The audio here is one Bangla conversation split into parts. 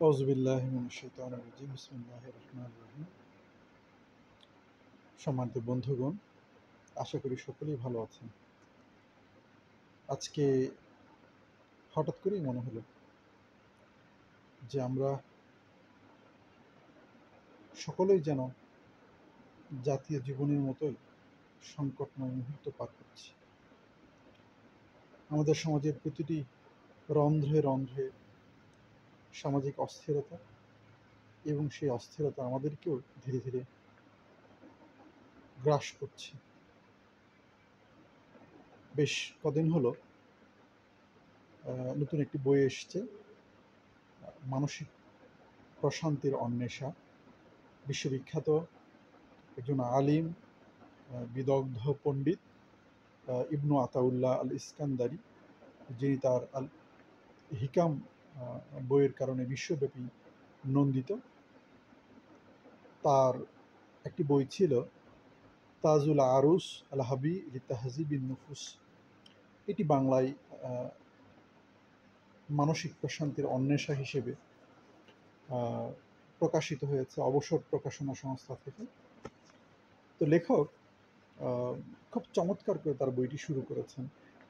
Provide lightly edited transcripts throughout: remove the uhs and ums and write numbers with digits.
আউযুবিল্লাহি মিনাশ শাইতানির রাজিম। বিসমিল্লাহির রহমানির রহিম। সম্মানিত বন্ধুগণ, আশা করি সকলেই ভালো আছেন। আজকে হঠাৎ করেই মনে হলো যে আমরা সকলেই যেন জাতীয় জীবনের মতোই সংকটময় মুহূর্ত পার করছি। আমাদের সমাজের প্রতিটি রন্ধ্রে রন্ধ্রে সামাজিক অস্থিরতা, এবং সেই অস্থিরতা আমাদেরকেও ধীরে ধীরে গ্রাস করছে। বেশ কদিন হলো নতুন একটি বই এসছে, মানসিক প্রশান্তির অন্বেষা। বিশ্ববিখ্যাত একজন আলিম, বিদগ্ধ পণ্ডিত ইবনু আতাউল্লাহ আল ইস্কান্দারি, যিনি তার আল হিকাম বইয়ের কারণে বিশ্বব্যাপী নন্দিত। তার একটি বই ছিল তাজুল আরুস আল হাবি লিতাহজিবিন নুফুস। এটি বাংলায় মানসিক প্রশান্তির অন্বেষা হিসেবে প্রকাশিত হয়েছে অবসর প্রকাশনা সংস্থা থেকে। তো লেখক খুব চমৎকার করে তার বইটি শুরু করেছেন।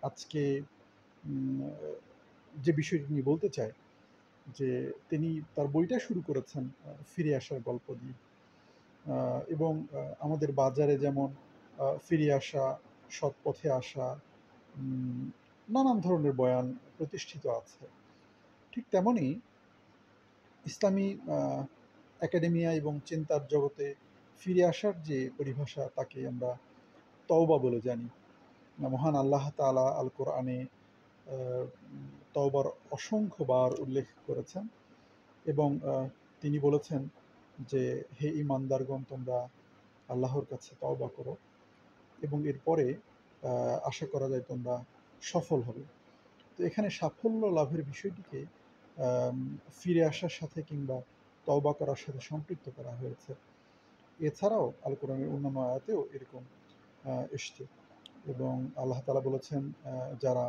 আজকে যে বিষয়টি নিয়ে বলতে চাই, যে তিনি তার বইটা শুরু করেছেন ফিরে আসার গল্প দিয়ে। এবং আমাদের বাজারে যেমন ফিরে আসা, সৎ পথে আসা, নানান ধরনের বয়ান প্রতিষ্ঠিত আছে, ঠিক তেমনই ইসলামী একাডেমিয়া এবং চিন্তার জগতে ফিরে আসার যে পরিভাষা, তাকে আমরা তওবা বলে জানি। মহান আল্লাহ তাআলা আল কোরআনে তওবার অসংখ্যবার উল্লেখ করেছেন, এবং তিনি বলেছেন যে হে ঈমানদারগণ, তোমরা আল্লাহর কাছে তওবা করো, এবং এরপরে আশা করা যায় তোমরা সফল হবে। তো এখানে সাফল্য লাভের বিষয়টিকে ফিরে আসার সাথে কিংবা তওবা করার সাথে সম্পৃক্ত করা হয়েছে। এছাড়াও আল কোরআনের অন্যান্য আয়াতেও এরকম এসছে, এবং আল্লাহ তাআলা বলেছেন যারা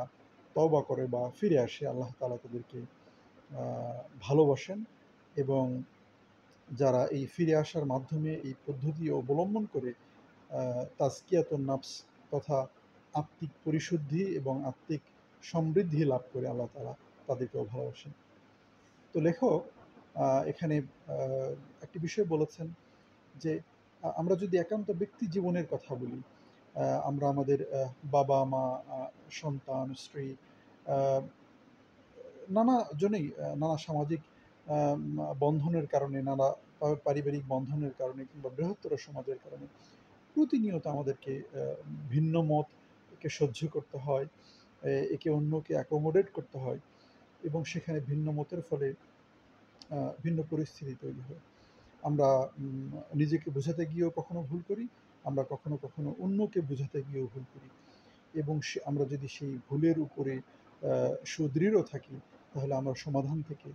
তওবা করে বা ফিরে আসে, আল্লাহ তাআলা তাদেরকে ভালোবাসেন, এবং যারা এই ফিরে আসার মাধ্যমে এই পদ্ধতি অবলম্বন করে তাজকিয়াতুন নাফস তথা আত্মিক পরিশুদ্ধি এবং আত্মিক সমৃদ্ধি লাভ করে, আল্লাহ তাআলা তাদেরকেও ভালোবাসেন। তো লেখক এখানে একটি বিষয় বলেছেন যে আমরা যদি একান্ত ব্যক্তি জীবনের কথা বলি, আমরা আমাদের বাবা মা, সন্তান, স্ত্রী, নানা জনেই নানা সামাজিক বন্ধনের কারণে, নানা পারিবারিক বন্ধনের কারণে কিংবা বৃহত্তর সমাজের কারণে প্রতিনিয়ত আমাদেরকে ভিন্ন মতকে সহ্য করতে হয়, একে অন্যকে অ্যাকোমোডেট করতে হয়, এবং সেখানে ভিন্ন মতের ফলে ভিন্ন পরিস্থিতি তৈরি হয়। আমরা নিজেকে বোঝাতে গিয়েও কখনো ভুল করি, আমরা কখনো কখনো অন্যকে বোঝাতে গিয়েও ভুল করি, এবং আমরা যদি সেই ভুলের উপরে সুদৃঢ় থাকি, তাহলে আমরা সমাধান থেকে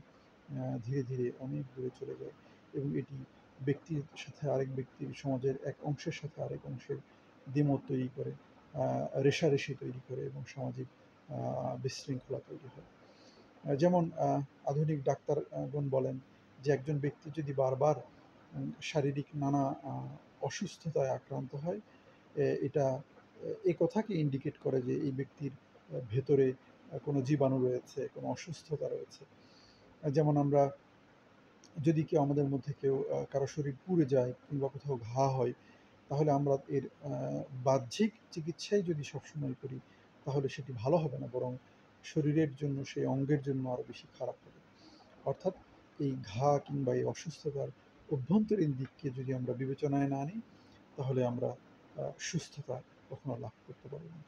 ধীরে ধীরে অনেক দূরে চলে যাই, এবং এটি ব্যক্তির সাথে আরেক ব্যক্তির, সমাজের এক অংশের সাথে আরেক অংশের দ্বিমত তৈরি করে, রেষারেষি তৈরি করে, এবং সামাজিক বিশৃঙ্খলা তৈরি হয়। যেমন আধুনিক ডাক্তারগণ বলেন যে একজন ব্যক্তি যদি বারবার শারীরিক নানা অসুস্থতায় আক্রান্ত হয়, এটা এই কথাকে ইন্ডিকেট করে যে এই ব্যক্তির ভেতরে কোনো জীবাণু রয়েছে, কোনো অসুস্থতা রয়েছে। যেমন আমরা যদি কেউ আমাদের মধ্যে কেউ কারো শরীর পুড়ে যায় কিংবা কোথাও ঘা হয়, তাহলে আমরা এর বাহ্যিক চিকিৎসাই যদি সবসময় করি, তাহলে সেটি ভালো হবে না, বরং শরীরের জন্য, সেই অঙ্গের জন্য আরও বেশি খারাপ হবে। অর্থাৎ এই ঘা কিংবা এই অসুস্থতার অভ্যন্তরীণ দিককে যদি আমরা বিবেচনায় না আনি, তাহলে আমরা সুস্থতা কখনো লাভ করতে পারব না।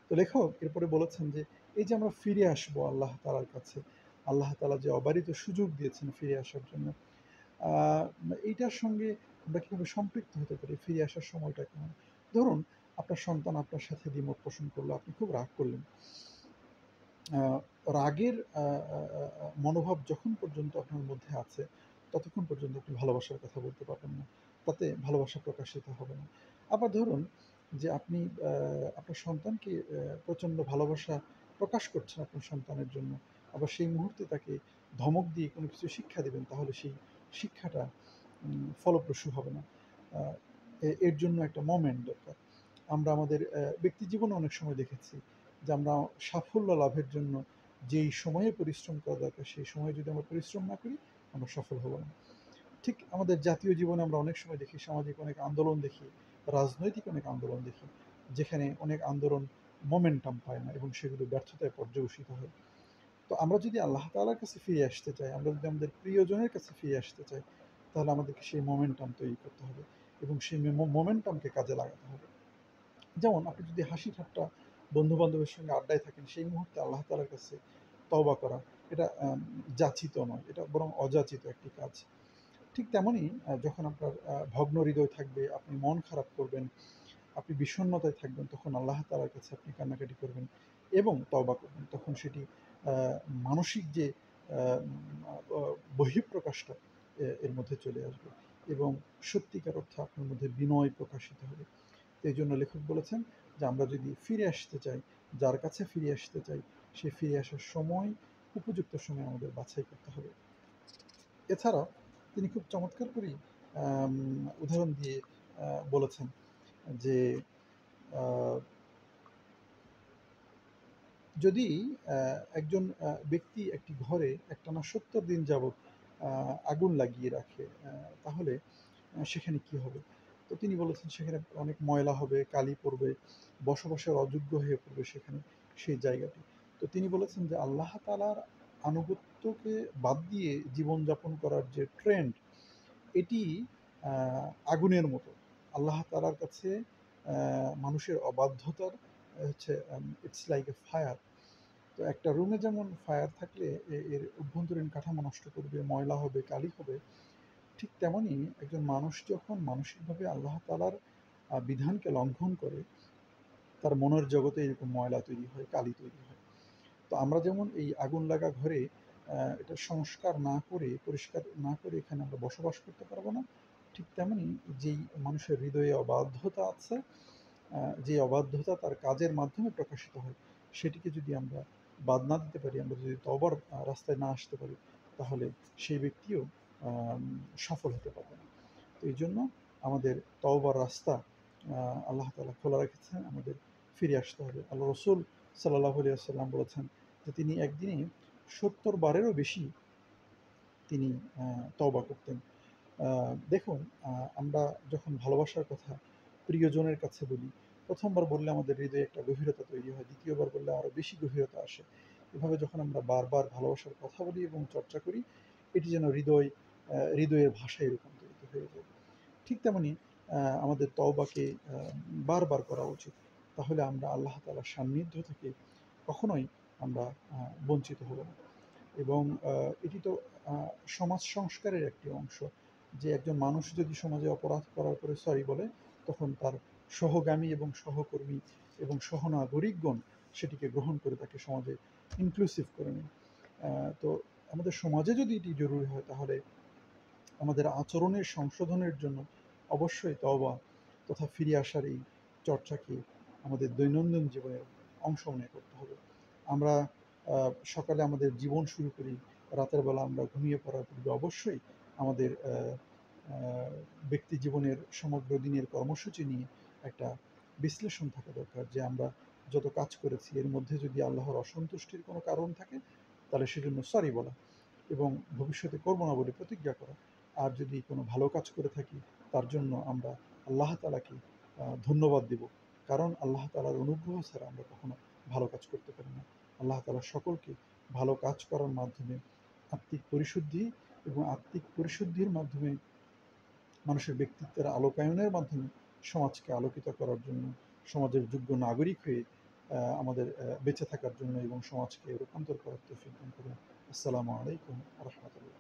তো লেখক এরপরে বলেছেন যে এই যে আমরা ফিরে আসবো আল্লাহ তাআলার কাছে, আল্লাহ তাআলা যে অবারিত সুযোগ দিয়েছেন ফিরে আসার জন্য, এইটার সঙ্গে আমরা কীভাবে সম্পৃক্ত হতে পারি? ফিরে আসার সময়টা কেমন? ধরুন আপনার সন্তান আপনার সাথে দ্বিমত পোষণ করলো, আপনি খুব রাগ করলেন। রাগের মনোভাব যখন পর্যন্ত আপনার মধ্যে আছে, ততক্ষণ পর্যন্ত আপনি ভালোবাসার কথা বলতে পারবেন না। তাতে ভালোবাসা প্রকাশিত হবে না। আবার ধরুন যে আপনি আপনার সন্তানকে প্রচণ্ড ভালোবাসা প্রকাশ করছেন আপনার সন্তানের জন্য। আবার সেই মুহূর্তে তাকে ধমক দিয়ে কোনো কিছু শিক্ষা দেবেন, তাহলে সেই শিক্ষাটা ফলপ্রসূ হবে না। আহ, এর জন্য একটা মোমেন্ট দরকার। আমরা আমাদের ব্যক্তি জীবনে অনেক সময় দেখেছি যে আমরা সাফল্য লাভের জন্য যেই সময়ে পরিশ্রম করা দরকার সেই সময়ে যদি আমরা পরিশ্রম না করি, আমরা সফল হব না। ঠিক আমাদের জাতীয় জীবনে আমরা অনেক সময় দেখি, সামাজিক অনেক আন্দোলন দেখি, রাজনৈতিক অনেক আন্দোলন দেখি, যেখানে অনেক আন্দোলন মোমেন্টাম পায় না এবং সেগুলো ব্যর্থতায় পর্যবসিত হয়। তো আমরা যদি আল্লাহ তাআলার কাছে ফিরে আসতে চাই, আমরা যদি আমাদের প্রিয়জনের কাছে ফিরে আসতে চাই, তাহলে আমাদেরকে সেই মোমেন্টাম তৈরি করতে হবে এবং সেই মোমেন্টামকে কাজে লাগাতে হবে। যেমন আপনি যদি হাসি ঠাট্টা বন্ধু বান্ধবের সঙ্গে আড্ডায় থাকেন, সেই মুহূর্তে আল্লাহ তাআলার কাছে তওবা করা, এটা যাচিত নয়, এটা বরং অযাচিত একটি কাজ। ঠিক তেমনই যখন আপনার ভগ্ন হৃদয় থাকবে, আপনি মন খারাপ করবেন, আপনি বিষণ্ণতায় থাকবেন, তখন আল্লাহ তাআলার কাছে আপনি কান্নাকাটি করবেন এবং তওবা করবেন। তখন সেটি মানসিক যে বহিঃপ্রকাশটা এর মধ্যে চলে আসবে এবং সত্যিকার অর্থে আপনার মধ্যে বিনয় প্রকাশিত হবে। তো এই জন্য লেখক বলেছেন যে আমরা যদি ফিরে আসতে চাই, যার কাছে ফিরে আসতে চাই, সে ফিরে আসার সময়, উপযুক্ত সময় আমাদের বাছাই করতে হবে। এছাড়াও তিনি খুব চমৎকার করেই আম উদাহরণ দিয়ে বলেছেন যে আ যদি একজন ব্যক্তি একটি ঘরে একটানা ৭০ দিন যাবৎ আ আগুন লাগিয়ে রাখে, তাহলে সেখানে কি হবে? তো তিনি বলেছেন সেখানে অনেক ময়লা হবে, কালি পড়বে, বসবাসের অযোগ্য হয়ে পড়বে সেখানে সেই জায়গাটি। তো তিনি বলেছেন যে আল্লাহ তাআলার আনুগত্যকে বাদ দিয়ে জীবনযাপন করার যে ট্রেন্ড, এটি আ আগুনের মতো। আল্লাহ তাআলার কাছে মানুষের অবাধ্যতার হচ্ছে ইটস লাইক এ ফায়ার। তো একটা রুমে যেমন ফায়ার থাকলে এর অভ্যন্তরীণ কাঠামো নষ্ট করবে, ময়লা হবে, কালি হবে, ঠিক তেমনই একজন মানুষ যখন মানসিকভাবে আল্লাহ তাআলার বিধানকে লঙ্ঘন করে, তার মনের জগতে এরকম ময়লা তৈরি হয়, কালি তৈরি হয়। তো আমরা যেমন এই আগুন লাগা ঘরে এটা সংস্কার না করে, পরিষ্কার না করে এখানে আমরা বসবাস করতে পারবো না। ঠিক তেমনি যেই মানুষের হৃদয়ে অবাধ্যতা আছে, যে অবাধ্যতা তার কাজের মাধ্যমে প্রকাশিত হয়, সেটিকে যদি আমরা বাদ না দিতে পারি, আমরা যদি তওবার রাস্তায় না আসতে পারি, তাহলে সেই ব্যক্তিও আম সফল হতে পারবে না। তো এইজন্য আমাদের তওবার রাস্তা আল্লাহ তাআলা খোলা রেখেছেন, আমাদের ফিরে আসতে হবে। আল্লাহ রসুল সাল্লাল্লাহু আলাইহি ওয়াসাল্লাম বলেছেন যে তিনি একদিনে ৭০ বারেরও বেশি তিনি তওবা করতেন। আ দেখুন, আমরা যখন ভালোবাসার কথা প্রিয়জনের কাছে বলি, ১ম বার বললে আমাদের হৃদয়ে একটা গভীরতা তৈরি হয়, ২য় বার বললে আরো বেশি গভীরতা আসে। এভাবে যখন আমরা বারবার ভালোবাসার কথা বলি এবং চর্চা করি, এটি যেন হৃদয়ের ভাষায় রূপান্তরিত হয়ে যায়। ঠিক তেমনি আমাদের তওবাকে বারবার করা উচিত। তাহলে আমরা আল্লাহ তাআলার সান্নিধ্য থেকে কখনোই আমরা আ বঞ্চিত হব না। এবং এটি তো আ সমাজ সংস্কারের একটি অংশ। যে একজন মানুষ যদি সমাজে অপরাধ করার পরে সরি বলে, তখন তার সহগামী এবং সহকর্মী এবং সহনাগরিকগণ সেটিকে গ্রহণ করে তাকে সমাজে ইনক্লুসিভ করে নেয়। আ তো আমাদের সমাজে যদি এটি জরুরি হয়, তাহলে আমাদের আচরণের সংশোধনের জন্য অবশ্যই তওবা তথা ফিরে আসার এই চর্চাকে আমাদের দৈনন্দিন জীবনের অংশ মনে করতে হবে। আমরা সকালে আমাদের জীবন শুরু করি, রাতের বেলা আমরা ঘুমিয়ে পড়ার পূর্বে অবশ্যই আমাদের আ ব্যক্তি জীবনের সমগ্র দিনের কর্মসূচি নিয়ে একটা বিশ্লেষণ থাকা দরকার যে আমরা যত কাজ করেছি এর মধ্যে যদি আল্লাহর অসন্তুষ্টির কোনো কারণ থাকে, তাহলে সেজন্য সরি বলা এবং ভবিষ্যতে করব না বলে প্রতিজ্ঞা করা। আর যদি কোনো ভালো কাজ করে থাকি, তার জন্য আমরা আল্লাহ তাআলাকে ধন্যবাদ দিব। কারণ আল্লাহ তাআলার অনুগ্রহ ছাড়া আমরা কখনো ভালো কাজ করতে পারি না। আল্লাহ তাআলা সকলকে ভালো কাজ করার মাধ্যমে আত্মিক পরিশুদ্ধি এবং আত্মিক পরিশুদ্ধির মাধ্যমে মানুষের ব্যক্তিত্বের আলোকায়নের মাধ্যমে সমাজকে আলোকিত করার জন্য, সমাজের যোগ্য নাগরিক হয়ে আমাদের বেঁচে থাকার জন্য এবং সমাজকে রূপান্তর করার তৌফিক দান করুন। আসসালামু আলাইকুম ওয়া রাহমাতুল্লাহ।